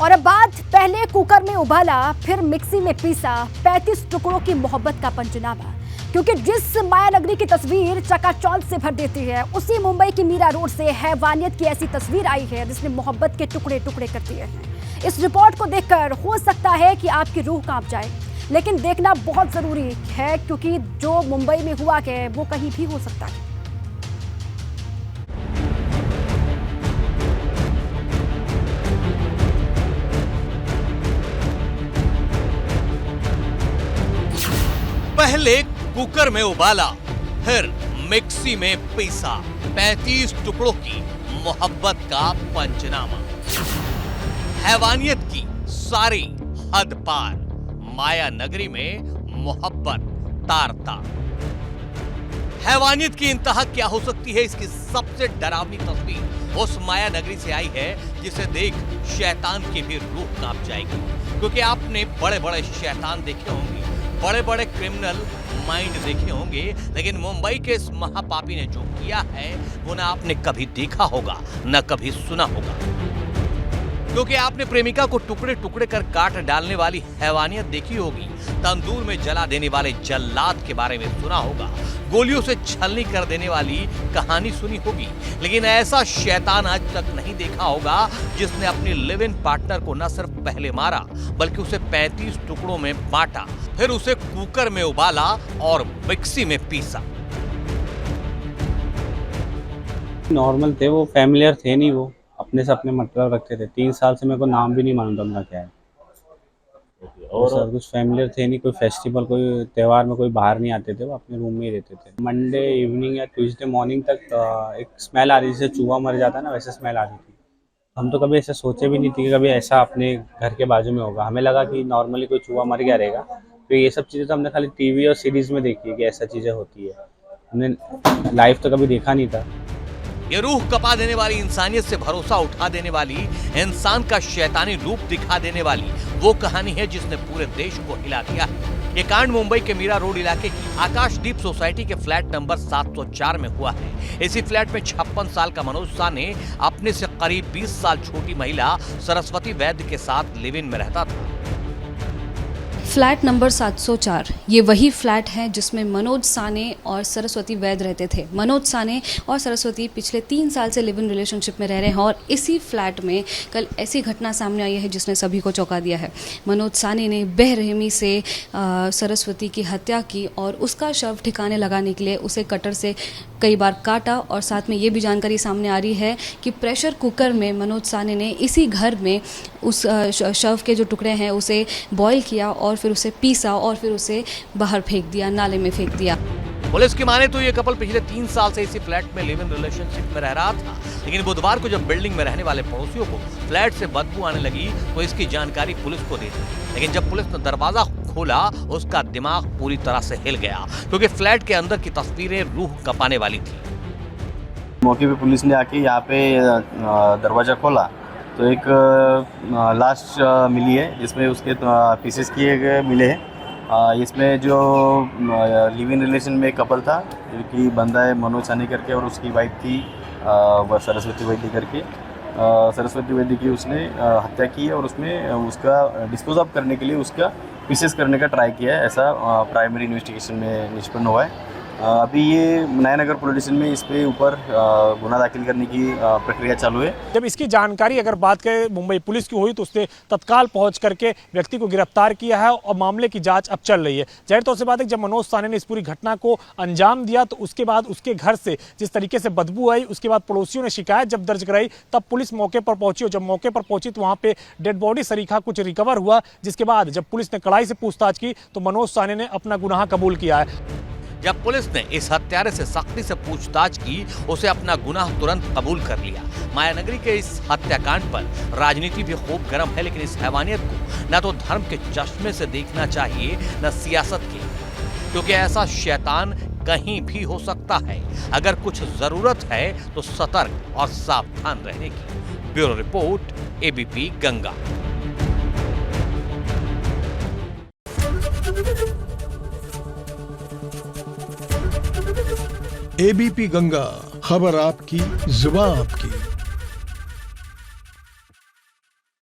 और अब बात पहले कुकर में उबाला फिर मिक्सी में पीसा 35 टुकड़ों की मोहब्बत का पंचनामा। क्योंकि जिस माया नगरी की तस्वीर चकाचौंध से भर देती है, उसी मुंबई की मीरा रोड से हैवानियत की ऐसी तस्वीर आई है जिसने मोहब्बत के टुकड़े टुकड़े कर दिए हैं। इस रिपोर्ट को देखकर हो सकता है कि आपकी रूह कांप जाए, लेकिन देखना बहुत जरूरी है क्योंकि जो मुंबई में हुआ है वो कहीं भी हो सकता है। पहले कुकर में उबाला फिर मिक्सी में पीसा 35 टुकड़ों की मोहब्बत का पंचनामा। हैवानियत की सारी हद पार, माया नगरी में मोहब्बत तार तार। हैवानियत की इंतहा क्या हो सकती है, इसकी सबसे डरावनी तस्वीर उस माया नगरी से आई है जिसे देख शैतान की भी रूह कांप जाएगी। क्योंकि आपने बड़े बड़े शैतान देखे होंगे, बड़े बड़े क्रिमिनल माइंड देखे होंगे, लेकिन मुंबई के इस महापापी ने जो किया है वो ना आपने कभी देखा होगा ना कभी सुना होगा। क्योंकि आपने प्रेमिका को टुकड़े टुकड़े कर काट डालने वाली हैवानियत देखी होगी, तंदूर में जला देने वाले जल्लाद के बारे में सुना होगा, गोलियों से छलनी कर देने वाली कहानी सुनी होगी, लेकिन ऐसा शैतान आज तक नहीं देखा होगा जिसने अपनी लिव इन पार्टनर को न सिर्फ पहले मारा बल्कि उसे 35 टुकड़ों में बांटा, फिर उसे कुकर में उबाला और मिक्सी में पीसा। नॉर्मल थे वो, फैमिलियर थे नहीं, वो अपने से अपने मतलब रखते थे। 3 साल से मेरे को नाम भी नहीं मालूम था उनका क्या है। और सर कुछ फैमिलियर थे नहीं, कोई फेस्टिवल कोई त्यौहार में कोई बाहर नहीं आते थे, वो अपने रूम में ही रहते थे। मंडे इवनिंग या ट्यूसडे मॉर्निंग तक एक स्मेल आ रही थी, जैसे चूहा मर जाता है ना वैसे स्मेल आ रही थी। हम तो कभी ऐसे सोचे भी नहीं थी कि कभी ऐसा अपने घर के बाजू में होगा। हमें लगा कि नॉर्मली कोई चूहा मर गया रहेगा, तो ये सब चीज़ें तो हमने खाली टीवी और सीरीज में देखी है कि ऐसा चीज़ें होती है, हमने लाइव तो कभी देखा नहीं था। ये रूह कपा देने वाली, इंसानियत से भरोसा उठा देने वाली, इंसान का शैतानी रूप दिखा देने वाली वो कहानी है जिसने पूरे देश को हिला दिया है। ये कांड मुंबई के मीरा रोड इलाके की आकाशदीप सोसाइटी के फ्लैट नंबर 704 में हुआ है। इसी फ्लैट में 56 साल का मनोज सा ने अपने से करीब 20 साल छोटी महिला सरस्वती वैद्य के साथ लिव इन में रहता था। फ्लैट नंबर 704 ये वही फ्लैट है जिसमें मनोज साने और सरस्वती वैद्य रहते थे। मनोज साने और सरस्वती पिछले 3 साल से लिव इन रिलेशनशिप में रह रहे हैं और इसी फ्लैट में कल ऐसी घटना सामने आई है जिसने सभी को चौंका दिया है। मनोज साने ने बेरहमी से सरस्वती की हत्या की और उसका शव ठिकाने लगाने के लिए उसे कटर से कई बार काटा। और साथ में ये भी जानकारी सामने आ रही है कि प्रेशर कुकर में मनोज साने ने इसी घर में उस शव के जो टुकड़े हैं उसे बॉईल किया और फिर उसे पीसा और फिर उसे बाहर फेंक दिया, नाले में फेंक दिया। पुलिस की माने तो ये कपल पिछले 3 साल से इसी फ्लैट में लिव इन रिलेशनशिप में रह रहा था, लेकिन बुधवार को जब बिल्डिंग में रहने वाले पड़ोसियों को फ्लैट से बदबू आने लगी तो इसकी जानकारी पुलिस को दे दी। लेकिन जब पुलिस ने दरवाजा खोला उसका दिमाग पूरी तरह से हिल गया, क्योंकि फ्लैट के अंदर की तस्वीरें रूह कपाने वाली थी। मौके पे पुलिस ने आके यहाँ पे दरवाज़ा खोला तो एक लाश मिली है जिसमें उसके पीसेस किए गए मिले हैं। इसमें जो लिव इन रिलेशन में एक कपल था जो कि बंदा है मनोज सानी करके और उसकी वाइफ थी वह सरस्वती वैद्य करके। सरस्वती वैद्य की उसने हत्या की है और उसमें उसका डिस्पोज ऑफ करने के लिए उसका पीसेस करने का ट्राई किया है, ऐसा प्राइमरी इन्वेस्टिगेशन में निष्पन्न हुआ है। अभी ये नयानगर पुलिस स्टेशन में इस पे ऊपर गुना दाखिल करने की प्रक्रिया चालू है। जब इसकी जानकारी अगर बात करें मुंबई पुलिस की हुई तो उसने तत्काल पहुंच करके व्यक्ति को गिरफ्तार किया है और मामले की जांच अब चल रही है। जाहिर तौर से बात है जब मनोज साने ने इस पूरी घटना को अंजाम दिया तो उसके बाद उसके घर से जिस तरीके से बदबू आई, उसके बाद पड़ोसियों ने शिकायत जब दर्ज कराई तब पुलिस मौके पर पहुंची और जब मौके पर पहुंची तो वहां पे डेड बॉडी सरीखा कुछ रिकवर हुआ, जिसके बाद जब पुलिस ने कड़ाई से पूछताछ की तो मनोज साने ने अपना गुनाह कबूल किया है। जब पुलिस ने इस हत्यारे से सख्ती से पूछताछ की, उसे अपना गुनाह तुरंत कबूल कर लिया। माया नगरी के इस हत्याकांड पर राजनीति भी खूब गर्म है, लेकिन इस हैवानियत को न तो धर्म के चश्मे से देखना चाहिए न सियासत के, क्योंकि ऐसा शैतान कहीं भी हो सकता है। अगर कुछ जरूरत है तो सतर्क और सावधान रहने की। Bureau report, ABP Ganga. ABP Ganga, खबर आपकी, जुबान आपकी।